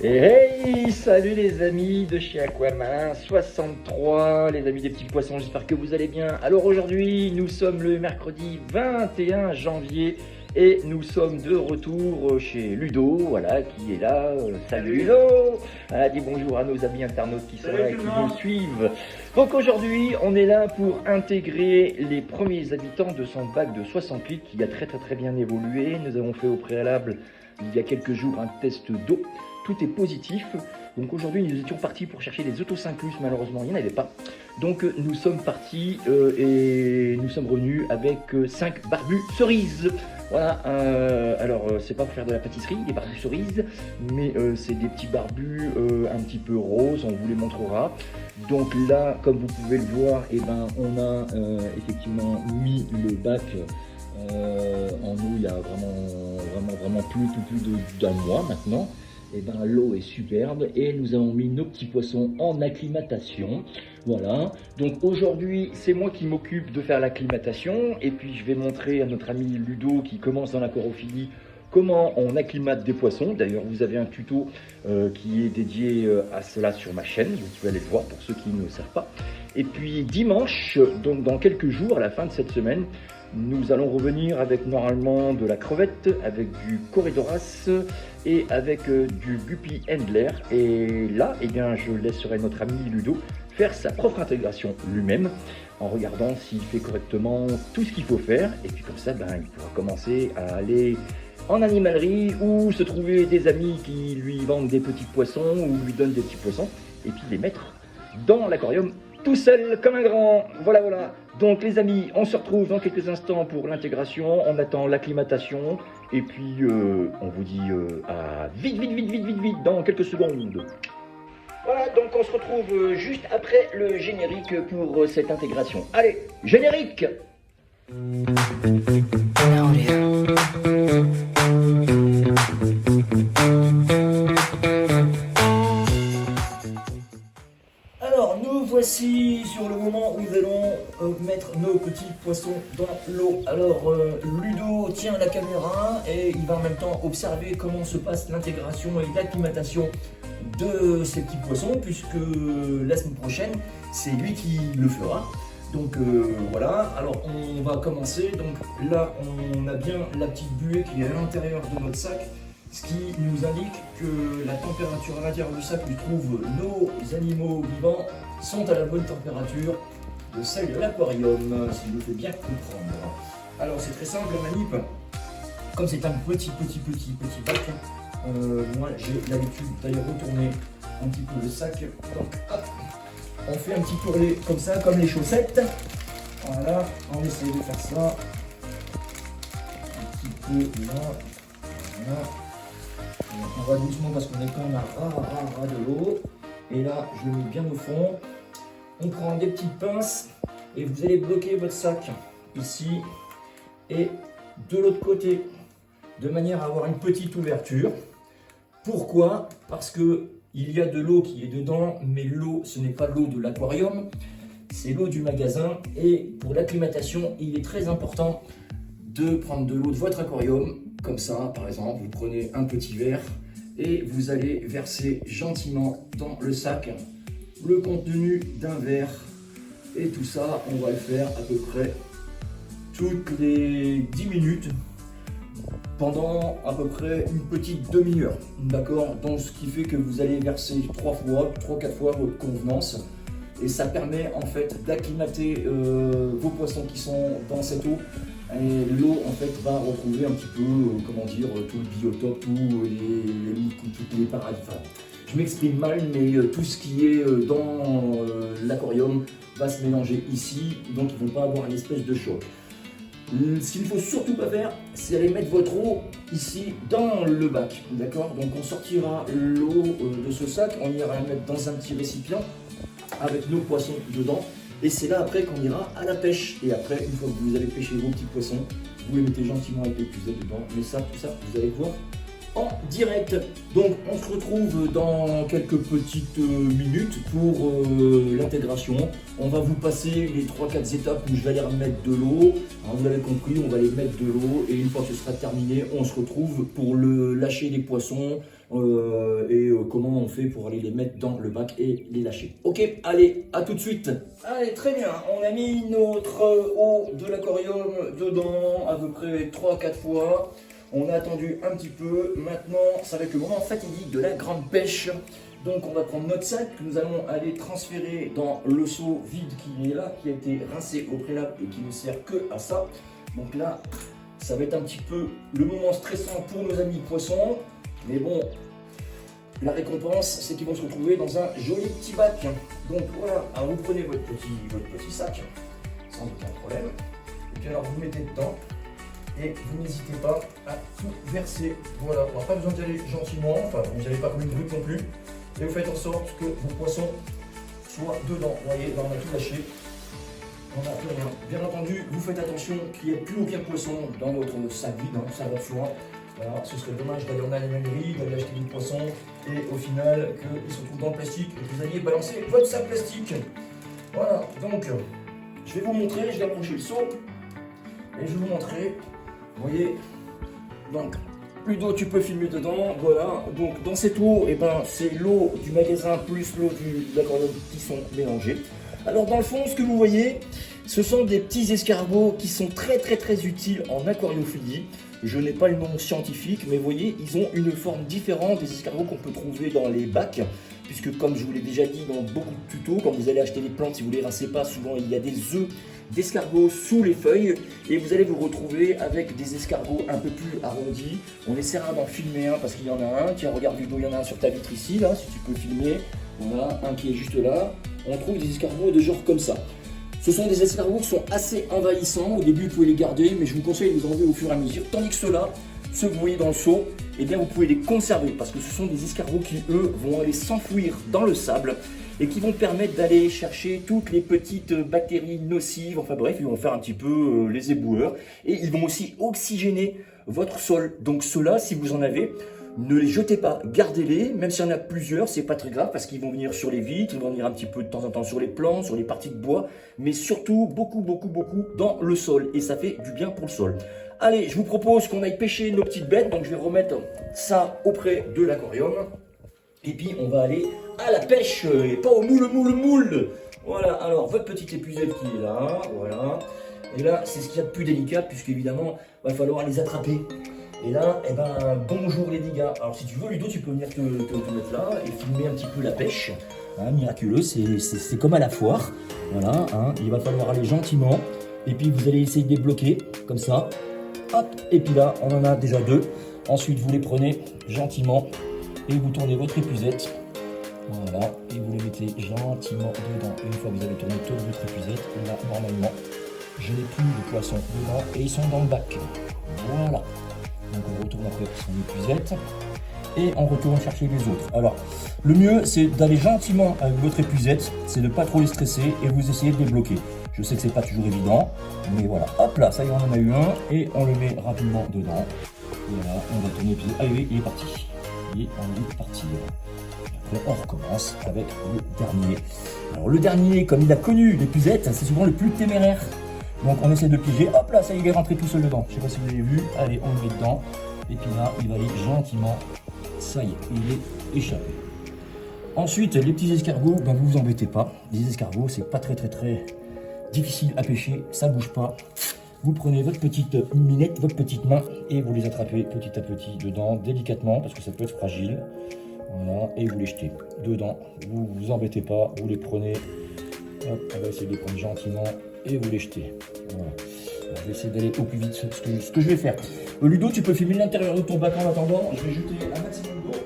Et hey, salut les amis de chez Aquamalin 63, les amis des petits poissons, j'espère que vous allez bien. Alors aujourd'hui, nous sommes le mercredi 21 janvier et nous sommes de retour chez Ludo, voilà, qui est là. Salut Ludo. Voilà, dis bonjour à nos amis internautes qui sont là et qui nous suivent. Donc aujourd'hui, on est là pour intégrer les premiers habitants de son bac de 60 litres qui a très bien évolué. Nous avons fait au préalable, il y a quelques jours, un test d'eau. Tout est positif. Donc aujourd'hui, nous étions partis pour chercher les autosynclus. Malheureusement, il n'y en avait pas. Donc nous sommes partis et nous sommes revenus avec 5 barbus cerises. Voilà. Alors, c'est pas pour faire de la pâtisserie, des barbus cerises, mais c'est des petits barbus un petit peu roses. On vous les montrera. Donc là, comme vous pouvez le voir, eh ben, on a effectivement mis le bac en eau il y a vraiment plus d'un mois maintenant. Et ben, l'eau est superbe et nous avons mis nos petits poissons en acclimatation. Voilà, donc aujourd'hui c'est moi qui m'occupe de faire l'acclimatation et puis je vais montrer à notre ami Ludo qui commence dans l'aquarophilie comment on acclimate des poissons. D'ailleurs vous avez un tuto qui est dédié à cela sur ma chaîne, vous pouvez aller le voir pour ceux qui ne le savent pas. Et puis dimanche, donc dans quelques jours, à la fin de cette semaine, nous allons revenir avec normalement de la crevette, avec du corydoras et avec du guppy handler. Et là, eh bien, je laisserai notre ami Ludo faire sa propre intégration lui-même en regardant s'il fait correctement tout ce qu'il faut faire. Et puis comme ça, ben, il pourra commencer à aller en animalerie ou se trouver des amis qui lui vendent des petits poissons ou lui donnent des petits poissons et puis les mettre dans l'aquarium tout seul comme un grand. Voilà. Donc les amis, on se retrouve dans quelques instants pour l'intégration. On attend l'acclimatation et puis on vous dit à vite dans quelques secondes. Voilà, donc on se retrouve juste après le générique pour cette intégration. Allez, générique. Alors, nous voici sur le moment où nous allons mettre nos petits poissons dans l'eau. Alors, Ludo tient la caméra et il va en même temps observer comment se passe l'intégration et l'acclimatation de ces petits poissons, puisque la semaine prochaine, c'est lui qui le fera. Donc voilà, alors on va commencer. Donc là, on a bien la petite buée qui est à l'intérieur de notre sac, ce qui nous indique que la température à l'intérieur du sac où se trouvent nos animaux vivants sont à la bonne température de celle de l'aquarium, si je me fais bien comprendre. Alors c'est très simple la manip, comme c'est un petit bac, moi j'ai l'habitude d'aller retourner un petit peu le sac. Donc hop, on fait un petit tourné comme ça, comme les chaussettes. Voilà, on essaie de faire ça. Un petit peu là, voilà. On va doucement parce qu'on est quand même à ras de l'eau. Et là, je le mets bien au fond. On prend des petites pinces et vous allez bloquer votre sac ici et de l'autre côté, de manière à avoir une petite ouverture. Pourquoi? Parce que il y a de l'eau qui est dedans, mais l'eau, ce n'est pas l'eau de l'aquarium, c'est l'eau du magasin. Et pour l'acclimatation, il est très important de prendre de l'eau de votre aquarium, comme ça, par exemple, vous prenez un petit verre et vous allez verser gentiment dans le sac le contenu d'un verre. Et tout ça, on va le faire à peu près toutes les 10 minutes, pendant à peu près une petite demi-heure, d'accord? Donc ce qui fait que vous allez verser 3-4 fois votre convenance et ça permet en fait d'acclimater vos poissons qui sont dans cette eau. Et l'eau en fait va retrouver un petit peu, comment dire, tout le biotope, toutes les paradis. Enfin, je m'exprime mal, mais tout ce qui est dans l'aquarium va se mélanger ici, donc ils ne vont pas avoir une espèce de choc. Ce qu'il ne faut surtout pas faire, c'est aller mettre votre eau ici dans le bac, d'accord? Donc on sortira l'eau de ce sac, on ira la mettre dans un petit récipient avec nos poissons dedans. Et c'est là après qu'on ira à la pêche. Et après, une fois que vous avez pêché vos petits poissons, vous les mettez gentiment avec l'épuisette dedans. Mais ça, tout ça, vous allez voir en direct. Donc on se retrouve dans quelques petites minutes pour l'intégration. On va vous passer les 3-4 étapes où je vais aller remettre de l'eau. Vous l'avez compris, on va aller mettre de l'eau et une fois que ce sera terminé, on se retrouve pour lâcher les poissons, comment on fait pour aller les mettre dans le bac et les lâcher. Ok, allez, à tout de suite. Allez, très bien, on a mis notre eau de l'aquarium dedans à peu près 3-4 fois. On a attendu un petit peu. Maintenant, ça va être le moment fatidique de la grande pêche. Donc on va prendre notre sac que nous allons aller transférer dans le seau vide qui est là, qui a été rincé au préalable et qui ne sert que à ça. Donc là, ça va être un petit peu le moment stressant pour nos amis poissons. Mais bon, la récompense, c'est qu'ils vont se retrouver dans un joli petit bac. Donc voilà, alors vous prenez votre petit sac, sans aucun problème. Et puis alors vous mettez dedans. Et vous n'hésitez pas à tout verser. Voilà, on n'a pas besoin d'y aller gentiment, enfin vous n'y allez pas comme une brute non plus. Et vous faites en sorte que vos poissons soient dedans. Vous voyez, là on a tout lâché. On n'a plus rien. Bien entendu, vous faites attention qu'il n'y ait plus aucun poisson dans votre sac vide, hein, ça va de soi. Voilà, ce serait dommage d'aller en animalerie, d'aller acheter du poisson et au final qu'il se retrouve dans le plastique et que vous alliez balancer votre sac plastique. Voilà, donc je vais vous montrer, je vais approcher le seau et je vais vous montrer. Vous voyez, donc Ludo, tu peux filmer dedans, voilà. Donc dans cette eau, eh ben, c'est l'eau du magasin plus l'eau de l'aquarium qui sont mélangées. Alors dans le fond, ce que vous voyez, ce sont des petits escargots qui sont très utiles en aquariophilie. Je n'ai pas le nom scientifique, mais vous voyez, ils ont une forme différente des escargots qu'on peut trouver dans les bacs. Puisque comme je vous l'ai déjà dit dans beaucoup de tutos, quand vous allez acheter des plantes, si vous ne les rincez pas, souvent il y a des œufs d'escargots sous les feuilles. Et vous allez vous retrouver avec des escargots un peu plus arrondis. On essaiera d'en filmer un parce qu'il y en a un. Tiens, regarde Ludo, il y en a un sur ta vitre ici, là, si tu peux filmer. Voilà, un qui est juste là. On trouve des escargots de genre comme ça. Ce sont des escargots qui sont assez envahissants. Au début, vous pouvez les garder, mais je vous conseille de les enlever au fur et à mesure. Tandis que ceux-là, ceux que vous voyez dans le seau, eh bien, vous pouvez les conserver parce que ce sont des escargots qui, eux, vont aller s'enfouir dans le sable et qui vont permettre d'aller chercher toutes les petites bactéries nocives. Enfin bref, ils vont faire un petit peu les éboueurs et ils vont aussi oxygéner votre sol. Donc ceux-là, si vous en avez, ne les jetez pas, gardez-les, même s'il y en a plusieurs, c'est pas très grave parce qu'ils vont venir sur les vitres, ils vont venir un petit peu de temps en temps sur les plantes, sur les parties de bois, mais surtout beaucoup dans le sol et ça fait du bien pour le sol. Allez, je vous propose qu'on aille pêcher nos petites bêtes, donc je vais remettre ça auprès de l'aquarium et puis on va aller à la pêche et pas au moule. Voilà, alors votre petite épuisette qui est là, voilà, et là c'est ce qu'il y a de plus délicat puisqu'évidemment il va falloir les attraper. Et là, eh ben, bonjour les dégâts. Alors si tu veux Ludo, tu peux venir te mettre là et filmer un petit peu la pêche. Hein, miraculeux, c'est comme à la foire. Voilà, hein, il va falloir aller gentiment. Et puis vous allez essayer de les bloquer, comme ça. Hop, et puis là, on en a déjà deux. Ensuite, vous les prenez gentiment et vous tournez votre épuisette. Voilà, et vous les mettez gentiment dedans. Et une fois que vous avez tourné toute votre épuisette, là, normalement, je n'ai plus de poissons dedans et ils sont dans le bac. Voilà. Donc on retourne après son épuisette et on retourne chercher les autres. Alors le mieux c'est d'aller gentiment avec votre épuisette, c'est de ne pas trop les stresser et vous essayez de les bloquer. Je sais que c'est pas toujours évident, mais voilà, hop là, ça y est, on en a eu un et on le met rapidement dedans. Voilà, on va tourner l'épuisette. Ah oui, il est parti. Et on est parti. Après on recommence avec le dernier. Alors le dernier, comme il a connu l'épuisette, c'est souvent le plus téméraire. Donc on essaie de piéger, hop là, ça y est, il est rentré tout seul dedans. Je sais pas si vous avez vu, allez, on le met dedans. Et puis là, il va aller gentiment, ça y est, il est échappé. Ensuite, les petits escargots, ben, vous vous embêtez pas. Les escargots, c'est pas très difficile à pêcher, ça bouge pas. Vous prenez votre petite minette, votre petite main, et vous les attrapez petit à petit dedans, délicatement, parce que ça peut être fragile. Voilà, et vous les jetez dedans. Vous vous embêtez pas, vous les prenez, hop, on va essayer de les prendre gentiment. Et vous les jetez. Voilà. Je vais essayer d'aller au plus vite ce que je vais faire. Ludo, tu peux filmer l'intérieur de ton bac en attendant. Je vais jeter un maximum d'eau.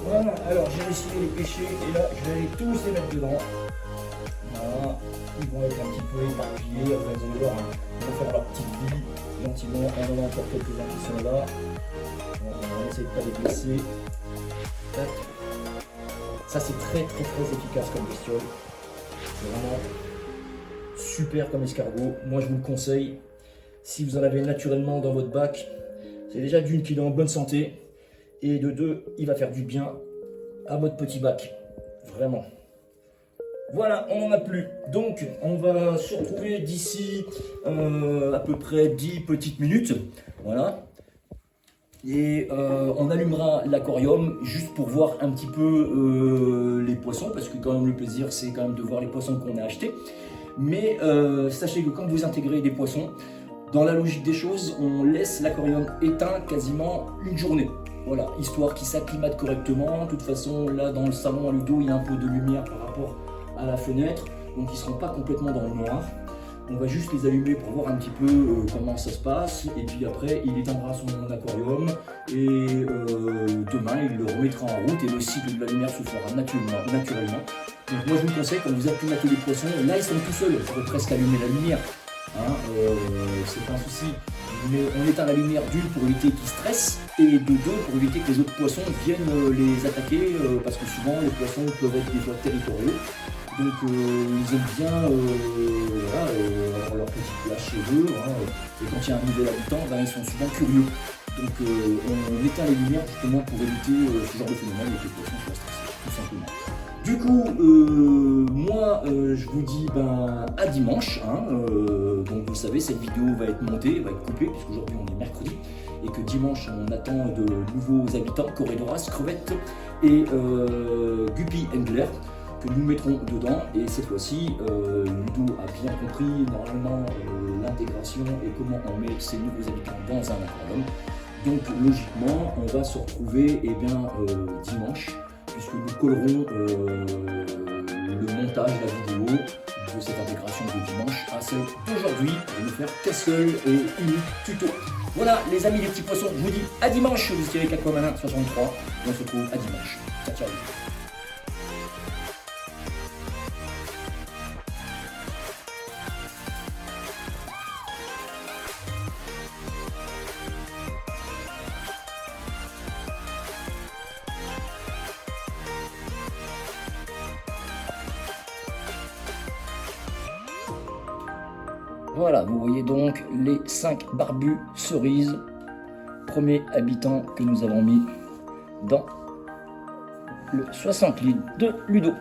Voilà, alors j'ai réussi à les pêcher et là je vais aller tous les mettre dedans. Voilà, ils vont être un petit peu éparpillés, enfin, vous allez voir, hein, ils vont faire leur petite vie gentiment. On en a encore quelques-uns qui sont là. Bon, on va essayer de ne pas les blesser. Tac. Ça c'est très efficace comme bestiole. C'est vraiment super comme escargot. Moi je vous le conseille. Si vous en avez naturellement dans votre bac, c'est déjà d'une qu'il est en bonne santé. Et de deux, il va faire du bien à votre petit bac. Vraiment. Voilà, on n'en a plus. Donc, on va se retrouver d'ici à peu près 10 petites minutes. Voilà. Et on allumera l'aquarium juste pour voir un petit peu les poissons. Parce que quand même le plaisir, c'est quand même de voir les poissons qu'on a achetés. Mais sachez que quand vous intégrez des poissons, dans la logique des choses, on laisse l'aquarium éteint quasiment une journée. Voilà, histoire qu'il s'acclimate correctement. De toute façon, là dans le salon à Ludo, il y a un peu de lumière par rapport à la fenêtre, donc ils ne seront pas complètement dans le noir. On va juste les allumer pour voir un petit peu comment ça se passe, et puis après il éteindra son aquarium, et demain il le remettra en route, et le cycle de la lumière se fera naturellement. Donc moi je vous conseille, quand vous acclimatez les poissons, là ils sont tout seuls, vous pouvez presque allumer la lumière, hein, c'est pas un souci. Mais on éteint la lumière d'une pour éviter qu'ils stressent, et de deux pour éviter que les autres poissons viennent les attaquer, parce que souvent les poissons peuvent être des fois territoriaux. Donc ils aiment bien avoir leur petite place chez eux, hein, et quand il y a un nouvel habitant, ben, ils sont souvent curieux. Donc on éteint les lumières justement pour éviter ce genre de phénomène et que les poissons soient stressés, tout simplement. Du coup, moi je vous dis à dimanche, hein, donc vous savez, cette vidéo va être montée, va être coupée, puisqu'aujourd'hui on est mercredi, et que dimanche on attend de nouveaux habitants, Corédoras, crevettes et Guppy Engler, que nous mettrons dedans. Et cette fois-ci, Ludo a bien compris normalement l'intégration et comment on met ces nouveaux habitants dans un aquarium. Donc logiquement, on va se retrouver dimanche, puisque nous collerons le montage, la vidéo de cette intégration de dimanche à celle d'aujourd'hui, pour ne faire qu'un seul et unique tuto. Voilà les amis les petits poissons, je vous dis à dimanche, vous étiez avec Aquamalin 63, on se retrouve à dimanche. Ciao ciao. Voilà, vous voyez donc les 5 barbus cerises, premier habitant que nous avons mis dans le 60 litres de Ludo.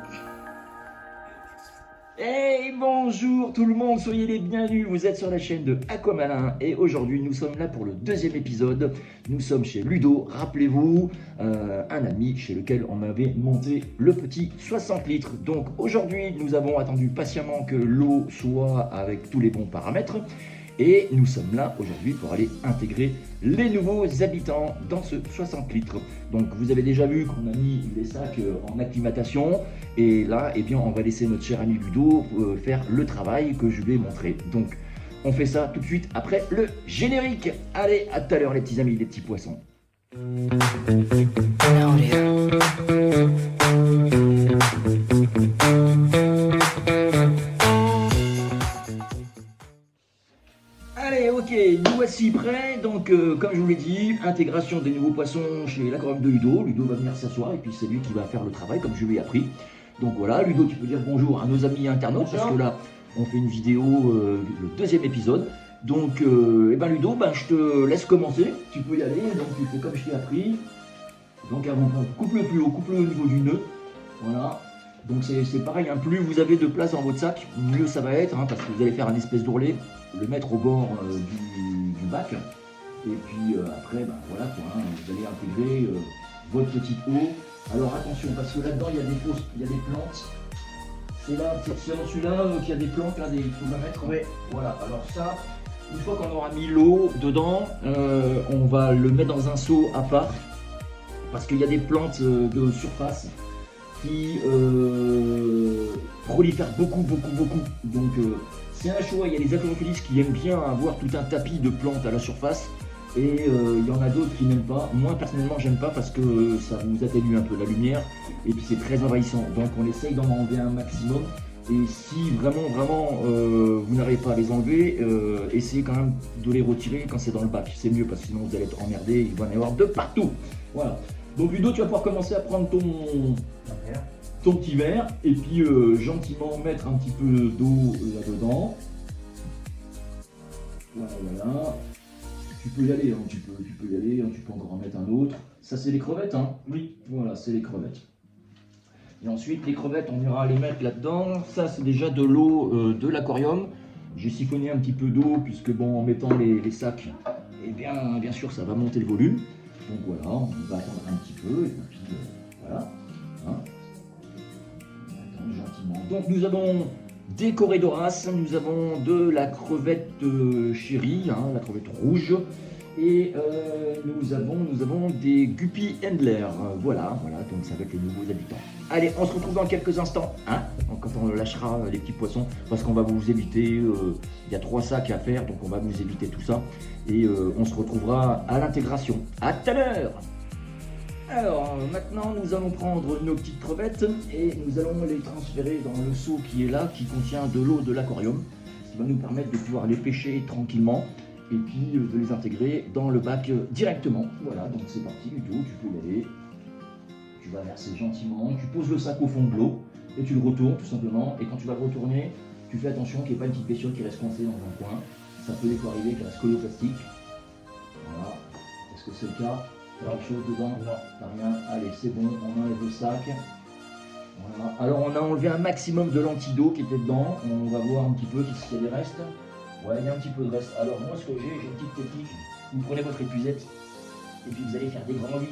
Hey, bonjour tout le monde, soyez les bienvenus, vous êtes sur la chaîne de Aquamalin et aujourd'hui nous sommes là pour le deuxième épisode. Nous sommes chez Ludo, rappelez-vous, un ami chez lequel on avait monté le petit 60 litres. Donc aujourd'hui nous avons attendu patiemment que l'eau soit avec tous les bons paramètres et nous sommes là aujourd'hui pour aller intégrer les nouveaux habitants dans ce 60 litres. Donc vous avez déjà vu qu'on a mis les sacs en acclimatation et là on va laisser notre cher ami Ludo faire le travail que je lui ai montré. Donc on fait ça tout de suite après le générique. Allez, à tout à l'heure les petits amis, les petits poissons. Allez, ok, nous voici prêts. Donc, comme je vous l'ai dit, intégration des nouveaux poissons chez l'aquarium de Ludo. Ludo va venir s'asseoir et puis c'est lui qui va faire le travail comme je lui ai appris. Donc voilà, Ludo, tu peux dire bonjour à nos amis internautes, bonjour. Parce que là, on fait une vidéo, le deuxième épisode. Donc, Ludo, je te laisse commencer. Tu peux y aller, donc tu fais comme je t'ai appris. Donc, avant, coupe-le plus haut, coupe-le au niveau du nœud. Voilà. Donc c'est pareil, hein, plus vous avez de place dans votre sac, mieux ça va être, hein, parce que vous allez faire un espèce d'ourlet, le mettre au bord du bac, et puis après, voilà quoi, hein, vous allez intégrer votre petite eau. Alors attention, parce que là-dedans il y a des plantes. C'est dans celui-là qu'il y a des plantes, là, il faut la mettre. Ouais. Voilà, alors ça, une fois qu'on aura mis l'eau dedans, on va le mettre dans un seau à part, parce qu'il y a des plantes de surface qui prolifèrent beaucoup. Donc c'est un choix, il y a les aquariophilistes qui aiment bien avoir tout un tapis de plantes à la surface et il y en a d'autres qui n'aiment pas. Moi personnellement j'aime pas parce que ça nous atténue un peu la lumière et puis c'est très envahissant. Donc on essaye d'en enlever un maximum et si vraiment vous n'arrivez pas à les enlever, essayez quand même de les retirer quand c'est dans le bac. C'est mieux parce que sinon vous allez être emmerdé, il va y en avoir de partout. Voilà. Donc Ludo, tu vas pouvoir commencer à prendre ton ton petit verre et puis gentiment mettre un petit peu d'eau là-dedans. Voilà. Tu peux y aller, hein, tu peux y aller, hein, tu peux encore en mettre un autre. Ça c'est les crevettes, hein? Oui, voilà, c'est les crevettes. Et ensuite les crevettes, on ira les mettre là-dedans. Ça c'est déjà de l'eau de l'aquarium. J'ai siphonné un petit peu d'eau puisque bon, en mettant les sacs, et bien sûr ça va monter le volume. Donc voilà, on va attendre un petit peu et puis voilà. Hein, on va attendre gentiment. Donc nous avons des corédoras, nous avons de la crevette chérie, hein, la crevette rouge, et nous avons des guppy handler. Voilà, donc ça va être les nouveaux habitants. Allez, on se retrouve dans quelques instants, hein, quand on lâchera les petits poissons, parce qu'on va vous éviter, il y a 3 sacs à faire, donc on va vous éviter tout ça, et on se retrouvera à l'intégration. À tout à l'heure! Alors, maintenant, nous allons prendre nos petites crevettes et nous allons les transférer dans le seau qui est là, qui contient de l'eau de l'aquarium, ce qui va nous permettre de pouvoir les pêcher tranquillement et puis de les intégrer dans le bac directement. Voilà, donc c'est parti, Ludo, tu peux y aller. Tu vas verser gentiment, tu poses le sac au fond de l'eau et tu le retournes tout simplement. Et quand tu vas le retourner, tu fais attention qu'il n'y ait pas une petite bestiole qui reste coincée dans un coin. Ça peut des fois arriver qu'il reste collé au plastique. Voilà, est-ce que c'est le cas? Quelque chose dedans? Non, pas rien. Allez, c'est bon, on enlève le sac. Voilà. Alors on a enlevé un maximum de l'antidote qui était dedans. On va voir un petit peu s'il y a des restes. Ouais, il y a un petit peu de reste. Alors moi ce que j'ai une petite technique. Vous prenez votre épuisette et puis vous allez faire des grands 8.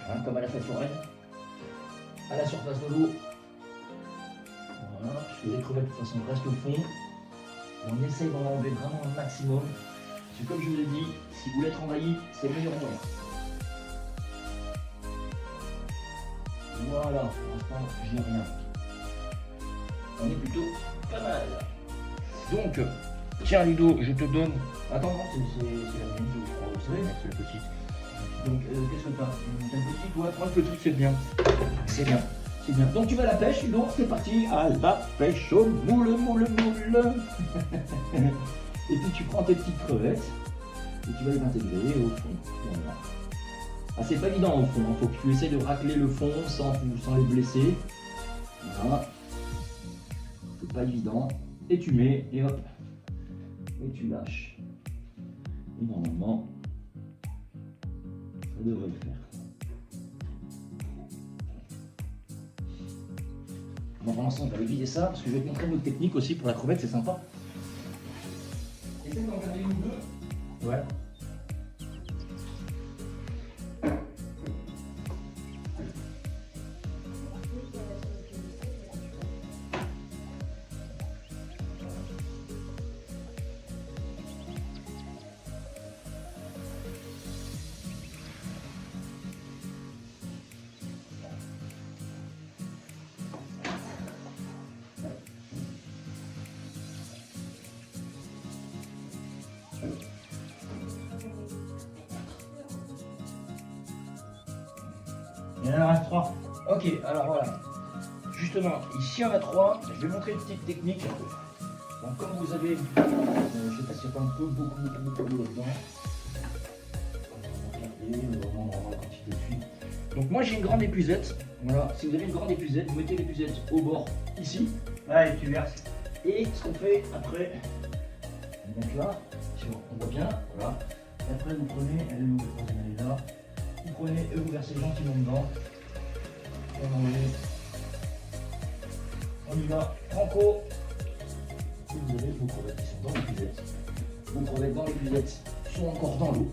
Hein, comme à la fête foraine. À la surface de l'eau. Voilà, puisque les crevettes de toute façon restent au fond. On essaye d'en enlever vraiment un maximum. Comme je vous l'ai dit, si vous voulez être envahi, c'est le meilleur moyen. Voilà, pour l'instant, j'ai rien. On est plutôt pas mal. Donc, tiens Ludo, je te donne. Attends, non, c'est la mienne, je crois, vous savez, c'est la petite. Donc, qu'est-ce que t'as? T'as une petite? Ouais, prends le petit, c'est bien. C'est bien. C'est bien. Donc, tu vas à la pêche, Ludo, c'est parti. À la pêche au moule. Et puis tu prends tes petites crevettes et tu vas les intégrer au fond. Voilà. Ah, c'est pas évident au fond, il faut que tu essaies de racler le fond sans les blesser. Voilà. C'est pas évident. Et tu mets, et hop. Et tu lâches. Et normalement, ça devrait le faire. Bon, pour l'instant, on va aller vider ça parce que je vais te montrer une autre technique aussi pour la crevette, c'est sympa. Essaye d'en garder une ou deux. Ouais. Il y en a 3. Ok, alors voilà. Justement, ici il y en a 3. Je vais montrer une petite technique. Donc comme vous avez, je ne sais pas s'il y a pas un peu beaucoup d'eau là-dedans. Regardez, vraiment la quantité de fuite. Donc moi j'ai une grande épuisette. Voilà, si vous avez une grande épuisette, vous mettez l'épuisette au bord ici. Ouais, et tu verses. Et ce qu'on fait après, donc là, on voit bien, voilà. Et après vous prenez, elle est là. Vous prenez et vous versez gentiment dedans. On y va, franco. Et vous avez vos crevettes qui sont dans l'épuisette. Vos crevettes dans l'épuisette sont encore dans l'eau.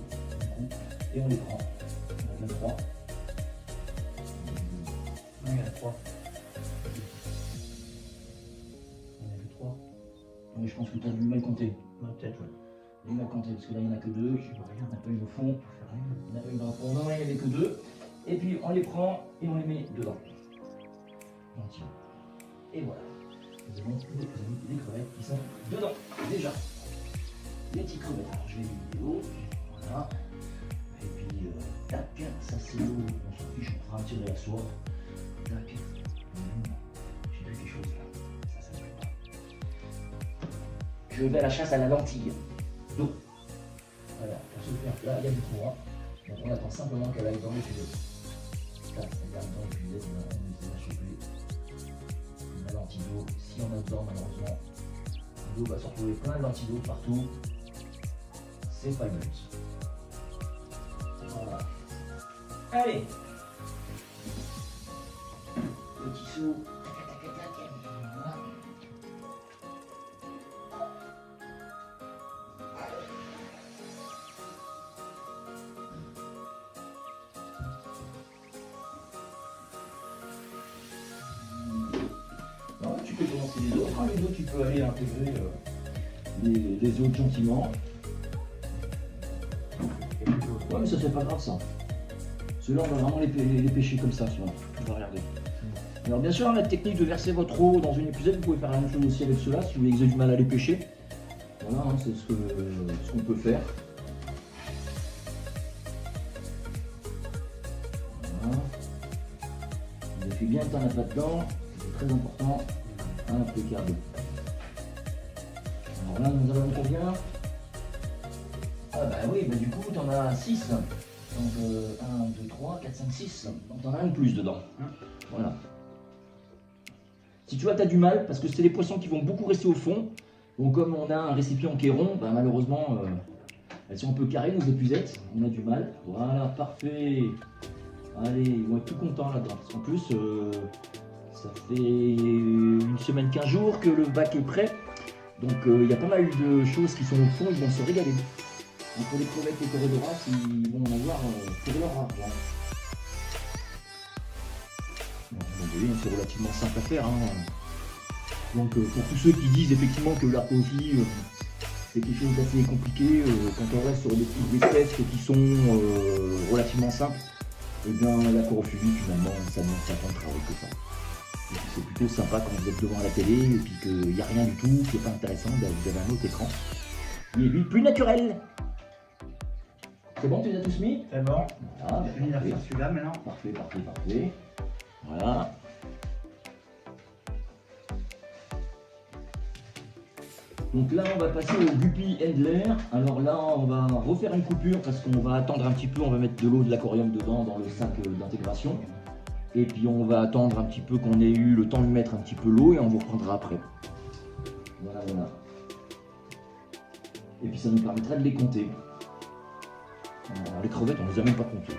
Et on les prend. On en a 3. Non, il y en a 3. Il y en a que 3. Mais je pense que tu as dû mal compter. Peut-être, ouais. Il m'a compté parce que là il n'y en a que 2. Je vois rien, on n'a pas eu au fond. On n'a pas eu dans le fond. Non, il n'y en avait que 2. Et puis on les prend et on les met dedans. Gentiment. Et voilà. Nous avons des crevettes qui sont dedans. Déjà. Les petites crevettes. Alors je vais les vidéos. Voilà. Et puis tac. Ça c'est l'eau. On s'en fiche, on fera un tirer la soie. Tac. J'ai vu quelque chose là. Ça se fait pas. Je vais à la chasse à la lentille. Donc, voilà, pour se faire là, il y a du courant. Donc on attend simplement qu'elle aille dans les tuyaux. dedans malheureusement. L'eau va se retrouver plein d'antidotes partout. C'est pas le but. Voilà. Allez. Petit saut. Voilà. Non, tu peux commencer les autres. Les autres, tu peux aller intégrer les autres gentiment. Ouais, mais ça c'est pas grave ça. Ceux-là, on va vraiment les pêcher comme ça, tu vois. On va regarder. Alors bien sûr, la technique de verser votre eau dans une épuisette, vous pouvez faire la même chose aussi avec ceux-là si vous avez du mal à les pêcher. Voilà, hein, c'est ce qu'on peut faire. Voilà. Vous avez bien éteindre la pâte dedans, c'est très important. Impeccable. Alors là, nous avons combien? Ah bah oui, bah du coup, tu en as 6. Donc 1, 2, 3, 4, 5, 6. Donc tu en as un de plus dedans. Voilà. Si tu vois, tu as du mal, parce que c'est des poissons qui vont beaucoup rester au fond. Donc comme on a un récipient qui est rond, bah, malheureusement, elles sont un peu carrées, nos épuisettes. On a du mal. Voilà, parfait. Allez, ils vont être tout contents là-dedans. Parce qu'en plus, ça fait une semaine, 15 jours que le bac est prêt. Donc il y a pas mal de choses qui sont au fond, ils vont se régaler. Entre les crevettes et les corédoras, ils vont en avoir pour leur argent. Bon, vous voyez, c'est relativement simple à faire. Hein. Donc pour tous ceux qui disent effectivement que l'arcophilie c'est quelque chose d'assez compliqué, quand on reste sur des petites espèces qui sont relativement simples, et bien la corophilie finalement ça ne s'attendra que ça. C'est plutôt sympa quand vous êtes devant la télé et puis qu'il n'y a rien du tout, qui n'est pas intéressant, vous avez un autre écran. Il est lui plus naturel. C'est bon, tu les as tous mis? C'est bon. Voilà, Je vais faire celui-là maintenant. Parfait, parfait, parfait. Voilà. Donc là, on va passer au Guppy Handler. Alors là, on va refaire une coupure parce qu'on va attendre un petit peu. On va mettre de l'eau de l'aquarium dedans dans le sac d'intégration. Et puis on va attendre un petit peu qu'on ait eu le temps de mettre un petit peu l'eau et on vous reprendra après. Voilà, voilà. Et puis ça nous permettra de les compter. Alors, les crevettes, on ne les a même pas comptées.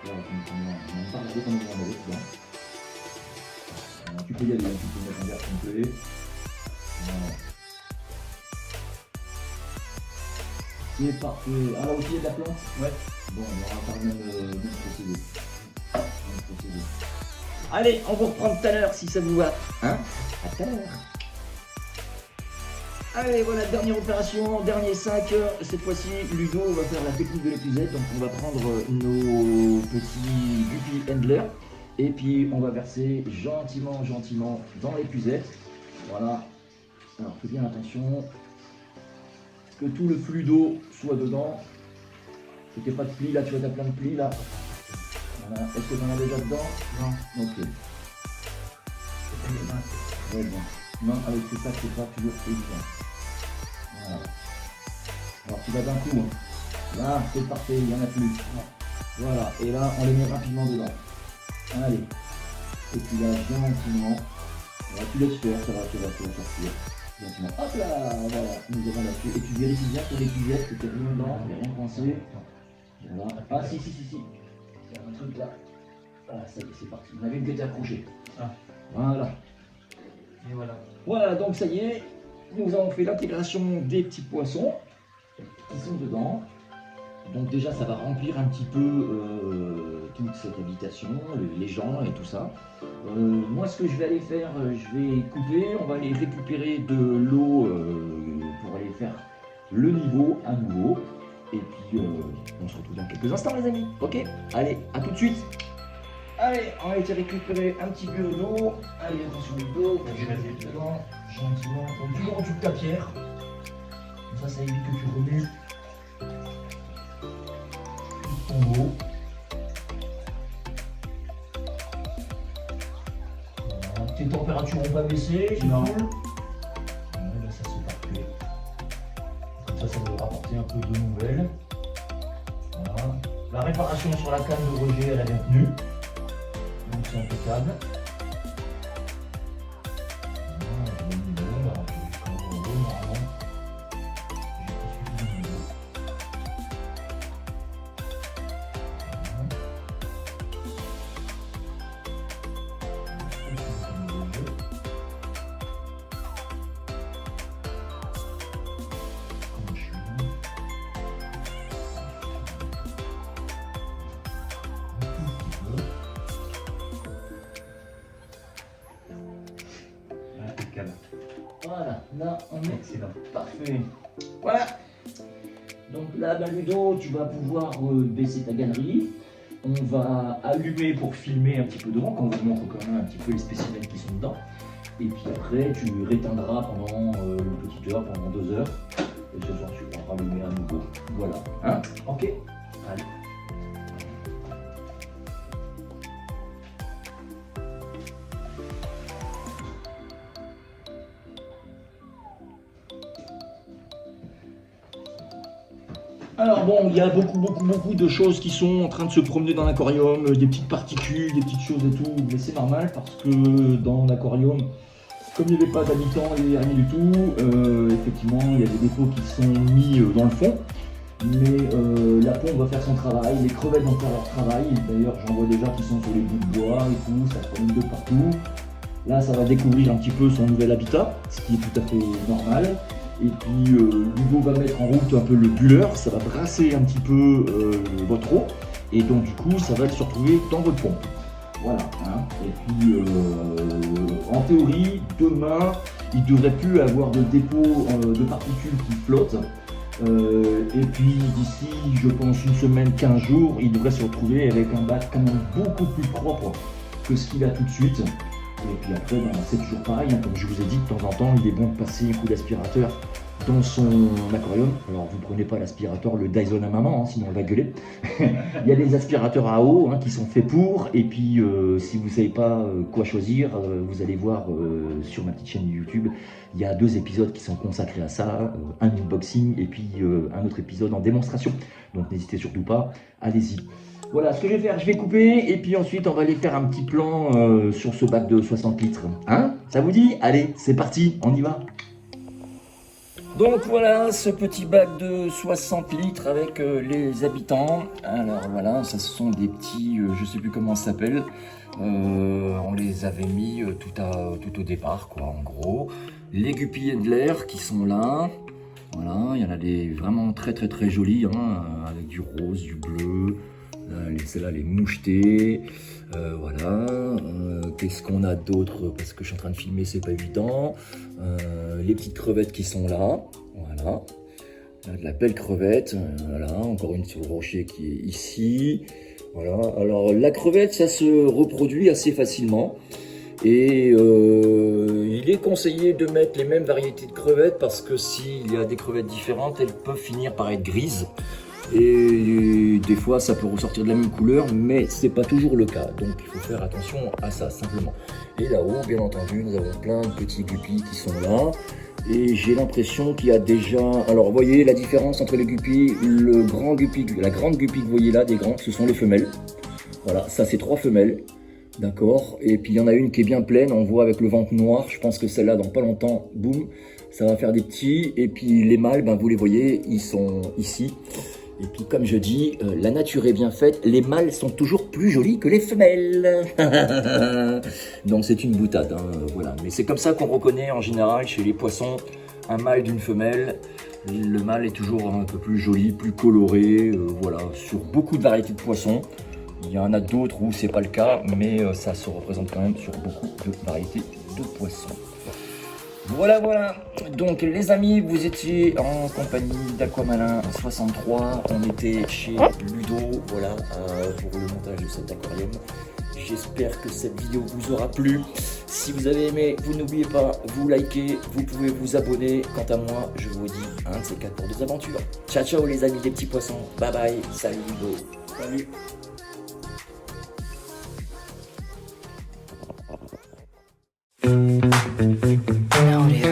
On n'a même pas regardé comment on en avait dedans. Alors, tu peux y aller, tu peux mettre un verre complet. Voilà. C'est parfait. Ah là aussi il y a de la plante? Ouais. Bon, on va faire le même procédé. Allez, on vous reprend tout à l'heure si ça vous va. Hein? À tout à l'heure. Allez, voilà, dernière opération, dernier sac. Cette fois-ci, Ludo va faire la technique de l'épuisette. Donc, on va prendre nos petits Guppy Handler. Et puis, on va verser gentiment, gentiment dans l'épuisette. Voilà. Alors, fais bien attention. Que tout le flux d'eau soit dedans. Que tu n'aies pas de plis là, tu vois, tu as plein de plis là. Voilà. Est-ce que tu en as déjà dedans? Non. Ok. Très bien. Non, avec ces sacs, c'est pas toujours évident. Voilà. Alors tu vas d'un coup. Hein. Là, c'est parfait, il n'y en a plus. Voilà. Et là, on les met rapidement dedans. Allez. Et puis là, gentiment. Voilà, tu laisses faire, ça va sortir. Gentiment. Hop là, voilà, nous avons là-dessus. Et tu vérifies bien sur l'épuisette que tu n'as rien dedans, il n'y a rien coincé. Voilà. Ah si. Il y a un truc là. Ah, ça y est, c'est parti. On avait une qui était accrochée. Ah. Voilà. Et voilà. Voilà, donc ça y est, nous avons fait l'intégration des petits poissons qui sont dedans. Donc déjà, ça va remplir un petit peu toute cette habitation, les gens et tout ça. Moi, ce que je vais aller faire, je vais couper, on va aller récupérer de l'eau pour aller faire le niveau à nouveau. Et puis, on se retrouve dans quelques instants, les amis. Ok? Allez, à tout de suite. Allez, on va aller récupérer un petit peu d'eau. Allez, attention du dos, je vais mettre dedans, gentiment. Donc, toujours en dessous de ta pierre. Comme ça évite que tu remues tout ton eau. Voilà. Tes températures n'ont pas baissé, c'est non. cool. Là, ça c'est parfait. Comme ça va nous rapporter un peu de nouvelles. Voilà. La réparation sur la canne de Roger, elle a bien tenu. Donc c'est impeccable. Voilà, impeccable. Voilà, là on est Excellent. parfait. Voilà. Donc là, Ludo, tu vas pouvoir baisser ta galerie. On va allumer pour filmer un petit peu devant, qu'on vous montre quand même un petit peu les spécimens qui sont dedans. Et puis après, tu réteindras pendant une petite heure, pendant 2 heures. Et ce soir, tu pourras rallumer à nouveau. Voilà. Hein? Ok? Allez. Alors bon, il y a beaucoup de choses qui sont en train de se promener dans l'aquarium, des petites particules, des petites choses et tout, mais c'est normal parce que dans l'aquarium, comme il n'y avait pas d'habitants et rien du tout, effectivement il y a des dépôts qui sont mis dans le fond, mais la pompe va faire son travail, les crevettes vont faire leur travail, d'ailleurs j'en vois déjà qui sont sur les bouts de bois et tout, ça se promène de partout. Là ça va découvrir un petit peu son nouvel habitat, ce qui est tout à fait normal. Et puis Ludo va mettre en route un peu le buller, ça va brasser un petit peu votre eau, et donc du coup ça va se retrouver dans votre pompe. Voilà. Hein. Et puis en théorie, demain, il ne devrait plus avoir de dépôt de particules qui flottent. Et puis d'ici, je pense, une semaine, 15 jours, il devrait se retrouver avec un bac quand même beaucoup plus propre que ce qu'il a tout de suite. Et puis après, c'est toujours pareil, hein, comme je vous ai dit, de temps en temps, il est bon de passer un coup d'aspirateur dans son aquarium. Alors vous ne prenez pas l'aspirateur, le Dyson à maman, hein, sinon elle va gueuler. Il y a des aspirateurs à eau hein, qui sont faits pour, et puis si vous ne savez pas quoi choisir, vous allez voir sur ma petite chaîne YouTube, il y a 2 épisodes qui sont consacrés à ça, un unboxing et puis un autre épisode en démonstration. Donc n'hésitez surtout pas, allez-y. Voilà, ce que je vais faire, je vais couper et puis ensuite on va aller faire un petit plan sur ce bac de 60 litres. Hein? Ça vous dit? Allez, c'est parti, on y va. Donc voilà, ce petit bac de 60 litres avec les habitants. Alors voilà, ça ce sont des petits, je sais plus comment ça s'appelle. On les avait mis tout au départ, quoi, en gros. Les guppies Endler qui sont là. Voilà, il y en a des vraiment très jolis, hein, avec du rose, du bleu. Celles-là, les mouchetés, voilà. Qu'est-ce qu'on a d'autre? Parce que je suis en train de filmer, c'est pas évident. Les petites crevettes qui sont là, voilà. Là, de la belle crevette, voilà. Encore une sur le rocher qui est ici. Voilà. Alors la crevette, ça se reproduit assez facilement. Et il est conseillé de mettre les mêmes variétés de crevettes parce que s'il y a des crevettes différentes, elles peuvent finir par être grises. Et des fois ça peut ressortir de la même couleur, mais c'est pas toujours le cas, donc il faut faire attention à ça simplement. Et là-haut, bien entendu, nous avons plein de petits guppies qui sont là, et j'ai l'impression qu'il y a déjà, alors vous voyez la différence entre les guppies, le grand guppy, la grande guppy que vous voyez là, des grands, ce sont les femelles. Voilà, ça c'est 3 femelles, d'accord, et puis il y en a une qui est bien pleine, on voit avec le ventre noir, je pense que celle-là dans pas longtemps, boum, ça va faire des petits, et puis les mâles, ben, vous les voyez, ils sont ici. Et puis comme je dis, la nature est bien faite, les mâles sont toujours plus jolis que les femelles. Donc c'est une boutade, hein, voilà. Mais c'est comme ça qu'on reconnaît en général chez les poissons un mâle d'une femelle. Le mâle est toujours un peu plus joli, plus coloré, voilà, sur beaucoup de variétés de poissons. Il y en a d'autres où c'est pas le cas, mais ça se représente quand même sur beaucoup de variétés de poissons. Voilà, donc les amis, vous étiez en compagnie d'Aquamalin 63, on était chez Ludo, voilà, pour le montage de cet aquarium. J'espère que cette vidéo vous aura plu. Si vous avez aimé, vous n'oubliez pas, vous likez, vous pouvez vous abonner. Quant à moi, je vous dis un de ces 4 pour des aventures. Ciao les amis des petits poissons, bye bye, salut Ludo. Salut. Audio.